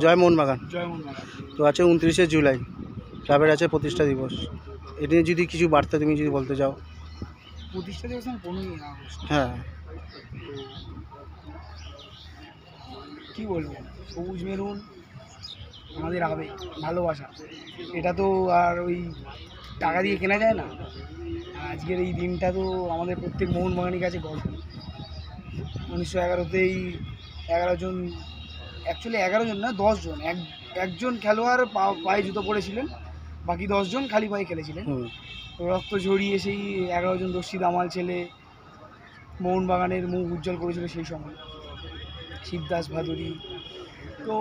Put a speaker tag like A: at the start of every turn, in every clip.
A: জয় মোহনবাগান।
B: জয় মোহনবাগান।
A: তো আছে 29শে জুলাই, ক্লাবের আছে প্রতিষ্ঠা দিবস। এটা নিয়ে যদি কিছু বার্তা তুমি যদি বলতে চাও।
B: প্রতিষ্ঠা দিবস 15ই আগস্ট।
A: হ্যাঁ,
B: কী বলবো, সবুজ মেরুন আমাদের আবেগ, ভালোবাসা, এটা তো আর ওই টাকা দিয়ে কেনা যায় না। আজকের এই দিনটা তো আমাদের প্রত্যেক মোহনবাগানের কাছে গর্ব। 1911তেই 11 জন, অ্যাকচুয়ালি 11 জন না, 10 জন, একজন খেলোয়াড় পায়ে জুতো পরেছিলেন, বাকি 10 জন খালি পায়ে খেলেছিলেন। রক্ত ঝরিয়ে সেই 11 জন দস্যি দামাল ছেলে মোহনবাগানের মুখ উজ্জ্বল করেছিল সেই সময়, শিবদাস ভাদুরী। তো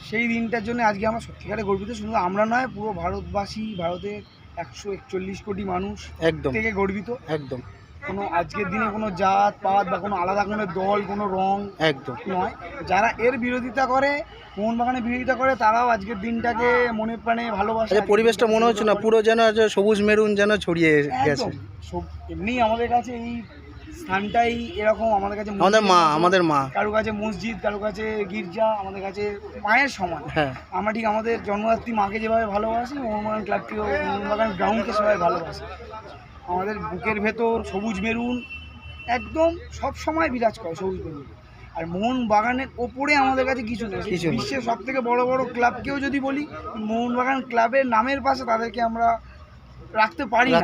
B: সেই দিনটার জন্য আজকে আমরা সত্যিকারে গর্বিত। শুধু আমরা নয়, পুরো ভারতবাসী, ভারতের 141 কোটি মানুষ
A: একদম
B: থেকে গর্বিত।
A: একদম
B: কোনো আজকের দিনে কোনো জাত পাত বা কোনো আলাদা কোনো দল, কোনো রং
A: একদম
B: নয়। যারা এর বিরোধিতা করে, মোহনবাগানের বিরোধিতা করে, তারাও আজকের দিনটাকে মনে প্রাণে ভালোবাসে।
A: আচ্ছা, পরিবেশটা মনে হচ্ছে না পুরো যেন সবুজ মেরুন যেন ছড়িয়ে গেছে।
B: এমনি আমাদের কাছে এই স্থানটাই এরকম, আমাদের কাছে
A: আমাদের মা
B: কারো কাছে মসজিদ, কারো কাছে গির্জা, আমাদের কাছে মায়ের সমান।
A: হ্যাঁ,
B: আমরা ঠিক আমাদের জন্মদাত্রী মাকে যেভাবে ভালোবাসি, মোহনবাগান ক্লাবকেও, মোহনবাগান গ্রাউন্ডকে সবাই ভালোবাসি। আমাদের বুকের ভেতর সবুজ মেরুন একদম সব সময় বিরাজ করে, সবুজ মেরুন। আর মোহনবাগানের ওপরে আমাদের কাছে কিছু নেই। বিশ্বের সব থেকে বড় বড় ক্লাবকেও যদি বলি, মোহনবাগান ক্লাবের নামের পাশে তাদেরকে আমরা রাখতে পারি না,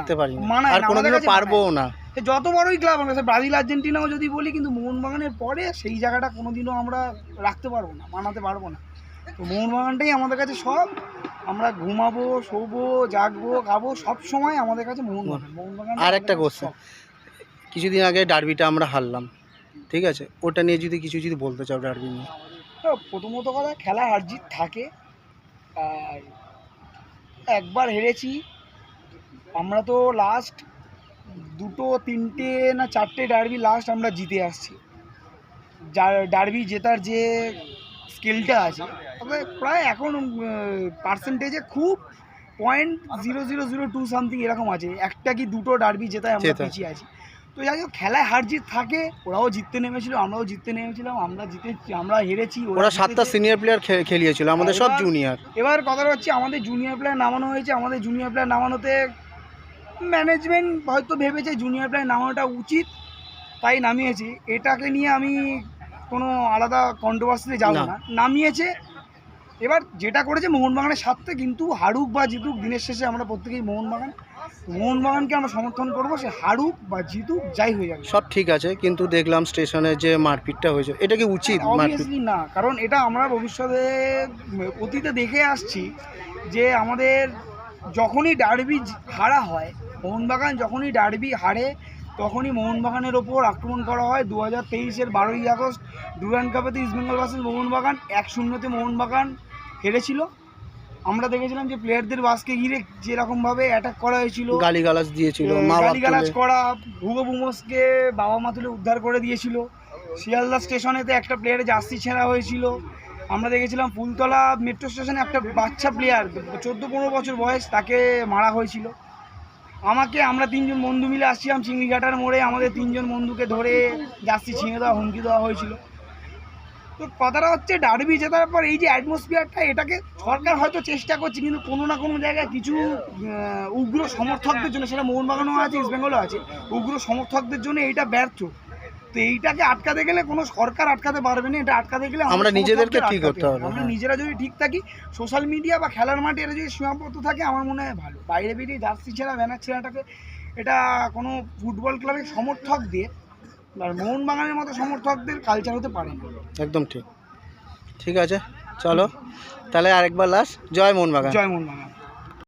B: মানায় না, কোনোদিনও পারবো না। যত বড়ই ক্লাব আমরা, ব্রাজিল আর্জেন্টিনাও যদি বলি, কিন্তু মোহনবাগানের পরে সেই জায়গাটা কোনোদিনও আমরা রাখতে পারবো না, মানাতে পারবো না। তো মোহনবাগানটাই আমাদের কাছে সব। আমরা ঘুমাবো, শোবো, জাগবো, খাবো, সব সময় আমাদের কাছে মোহনবাগান।
A: আর একটা কোশ্চেন, কিছুদিন আগে ডার্বিটা আমরা হারলাম, ঠিক আছে, ওটা নিয়ে যদি কিছু বলতে চাও ডার্বি নিয়ে।
B: প্রথমত কথা, খেলা হার জিত থাকে, আর একবার হেরেছি আমরা। তো লাস্ট 2, 3 না 4টে ডার্বি লাস্ট আমরা জিতে আসছি। ডার্বি জেতার যে স্কিলটা আছে, তবে প্রায় এখন পার্সেন্টেজে খুব 0.0002 সামথিং এরকম আছে, একটা কি দুটো ডার্বি জেতায় আমরা পিছিয়ে আছি। তো যাই হোক, খেলায় হার জিত থাকে, ওরাও জিততে নেমেছিল, আমরাও জিততে নেমেছিলাম, আমরা হেরেছি।
A: ওরা 7টা সিনিয়র প্লেয়ার খেলিয়েছিল, আমাদের সব জুনিয়র।
B: এবার কথাটা হচ্ছে, আমাদের জুনিয়র প্লেয়ার নামানো হয়েছে। আমাদের জুনিয়র প্লেয়ার নামানোতে ম্যানেজমেন্ট হয়তো ভেবেছে জুনিয়র প্লেয়ার নামানোটা উচিত, তাই নামিয়েছি। এটাকে নিয়ে আমি কোনো আলাদা কন্ট্রোভার্সিতে যাব না, নামিয়েছে। এবার যেটা করেছে মোহনবাগানের স্বার্থে, কিন্তু হারুক বা জিতুক, দিনের শেষে আমরা প্রত্যেকেই মোহনবাগানকে আমরা সমর্থন করবো। সে হারুক বা জিতুক, যাই হয়ে যাবে,
A: সব ঠিক আছে। কিন্তু দেখলাম স্টেশনে যে মারপিটটা হয়েছে, এটা কি উচিত?
B: অবভিয়াসলি না, কারণ এটা আমরা ভবিষ্যতে অতীতে দেখে আসছি যে আমাদের যখনই ডার্বি হারা হয়, মোহনবাগান যখনই ডার্বি হারে, তখনই মোহনবাগানের ওপর আক্রমণ করা হয়। 2023-এর 12ই August Durand কাপেতে East Bengal versus Mohun Bagan 1-0-তে Mohun Bagan হেরেছিল। আমরা দেখেছিলাম যে প্লেয়ারদের বাসকে ঘিরে যেরকমভাবে অ্যাটাক করা হয়েছিল,
A: গালিগালাজ দিয়েছিল,
B: গালিগালাজ করা, হুগো বুমোসকে বাবা মা তুলে উদ্ধার করে দিয়েছিল। শিয়ালদা স্টেশনেতে একটা প্লেয়ারের জার্সি ছেঁড়া হয়েছিল। আমরা দেখেছিলাম ফুলতলা মেট্রো স্টেশনে একটা বাচ্চা প্লেয়ার, 14-15 বছর বয়স, তাকে মারা হয়েছিল। আমরা 3 জন বন্ধু মিলে আসছিলাম চিংড়িঘাটার মোড়ে, আমাদের 3 জন বন্ধুকে ধরে জার্সি ছিঁড়ে দেওয়া, হুমকি দেওয়া হয়েছিল। তো কথাটা হচ্ছে, ডার্বি জেতার পর এই যে অ্যাটমসফিয়ারটা, এটাকে সরকার হয়তো চেষ্টা করছে, কিন্তু কোনো না কোনো জায়গায় কিছু উগ্র সমর্থকদের জন্য, সেটা মোহনবাগানও আছে, ইস্টবেঙ্গলও আছে, উগ্র সমর্থকদের জন্য এইটা ব্যর্থ। তো এইটাকে আটকাতে গেলে কোনো সরকার আটকাতে পারবে না, এটা আটকাতে গেলে আমরা নিজেদেরকে ঠিক করতে হবে। আমরা নিজেরা যদি ঠিক থাকি, সোশ্যাল মিডিয়া বা খেলার মাঠে এটা যদি সীমাবদ্ধ থাকে, আমার মনে হয় ভালো। বাইরে বেরিয়ে জার্সি ছেঁড়া, ব্যানার ছেঁড়াটাকে, এটা কোনো ফুটবল ক্লাবের সমর্থকদের আর মোহনবাগানের মতো সমর্থকদের কালচার হতে পারে না।
A: একদম ঠিক। ঠিক আছে, চলো তাহলে আরেকবার লাস্ট, জয় মোহনবাগান।
B: জয় মোহনবাগান।